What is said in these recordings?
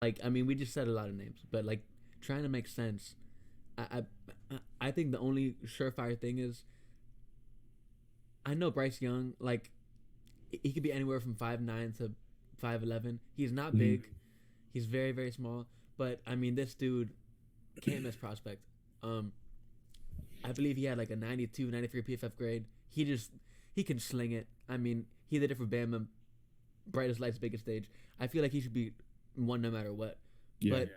like I mean we just said a lot of names, but like trying to make sense. I I think the only surefire thing is I know Bryce Young like he could be anywhere from 5'9" to 5'11". He's not Mhm. big. He's very very small. But I mean this dude can't miss prospect. Um, I believe he had like a 92, 93 PFF grade. He can sling it. I mean he did it for Bama, brightest lights, biggest stage. I feel like he should be one no matter what. Yeah. But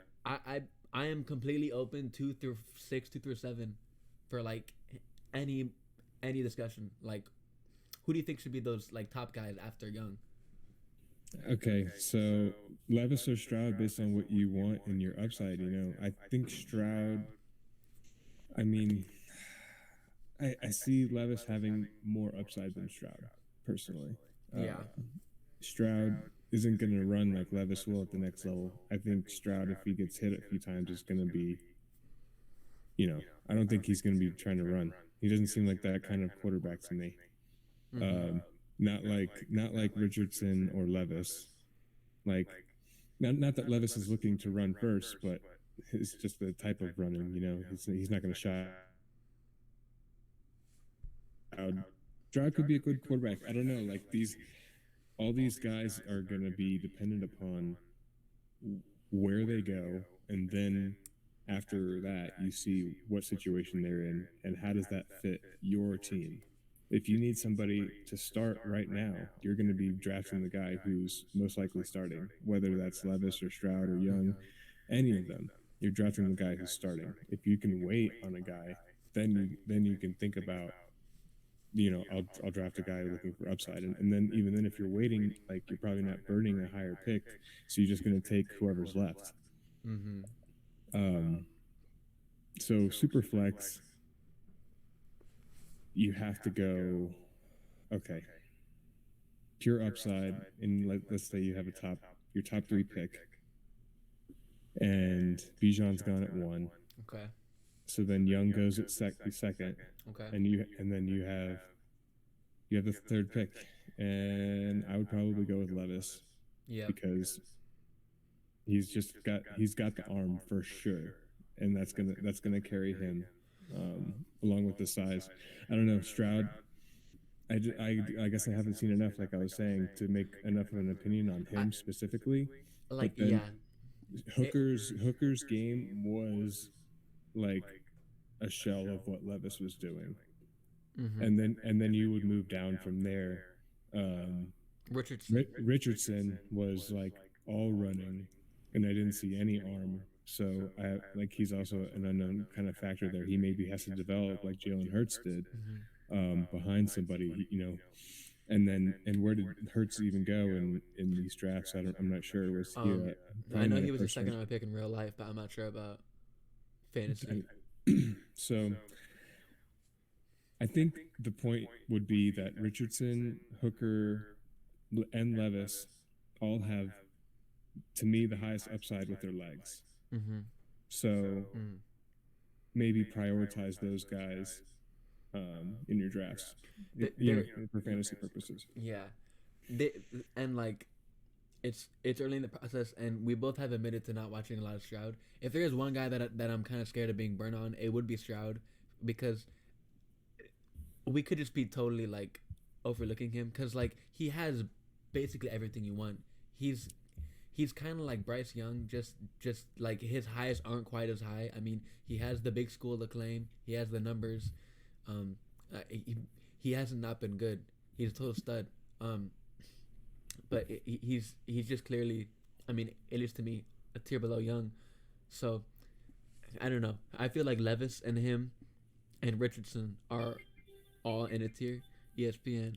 I am completely open 2 through 6, 2 through 7, for like any any discussion. Like, who do you think should be those like top guys after Young? Okay, so Levis or Stroud based on what you want and your upside, I think Stroud, I mean, I see Levis having more upside than Stroud, personally. Yeah. Stroud isn't going to run like Levis will at the next level. I think Stroud, if he gets hit a few times, is going to be, I don't think he's going to be trying to run. He doesn't seem like that kind of quarterback to me. Mm-hmm. Um, not like Richardson or Levis. Like, not that Levis is looking to run first, but it's just the type of running. He's not going to shout. Stroud could be a good quarterback. I don't know. Like all these guys are going to be dependent upon where they go, and then after that, you see what situation they're in and how does that fit your team. If you need somebody to start right now, you're going to be drafting the guy who's most likely starting, whether that's Levis or Stroud or Young, any of them. You're drafting the guy who's starting. If you can wait on a guy, then you can think about, I'll draft a guy looking for upside, and then even then, if you're waiting, like you're probably not burning a higher pick, so you're just going to take whoever's left. Mm-hmm. Um, so super flex, you have to go. Okay, pure upside, and let's say you have your top three pick, and Bijan's gone at 1. Okay. So then Young goes at second, Okay. and then you have the third pick, and I would probably go with Levis Yeah. because he's got the arm for sure, and that's gonna carry him, along with the size. I don't know, Stroud. I guess I haven't seen enough, like I was saying, to make enough of an opinion on I him specifically. like But then yeah. It, Hooker's game was like a shell of what Levis was doing, mm-hmm. and then you would move down from there. Um, Richardson. Richardson was like all running, and I didn't see any arm. So he's also an unknown kind of factor there. He maybe has to develop like Jalen Hurts did, Mm-hmm. behind somebody, and where did Hurts even go in these drafts? I'm not sure. Was he I probably know not he a was a first second round? round pick in real life, but I'm not sure about fantasy. So I think the point would be that Richardson, Hooker, and Levis all have, to me, the highest upside with their legs. Mm-hmm. So Mm. maybe prioritize those guys, in your drafts, They're for fantasy purposes. yeah. They and like it's early in the process, and we both have admitted to not watching a lot of Stroud. If there is one guy that I'm kind of scared of being burned on, it would be Stroud, because we could just be totally like overlooking him, because like he has basically everything you want. He's he's kind of like Bryce Young, just like his highs aren't quite as high. I mean, he has the big school acclaim, he has the numbers. Um, he hasn't not been good. He's a total stud. Um, but he's just clearly, I mean, at least to me, a tier below Young. So I don't know. I feel like Levis and him and Richardson are all in a tier. ESPN.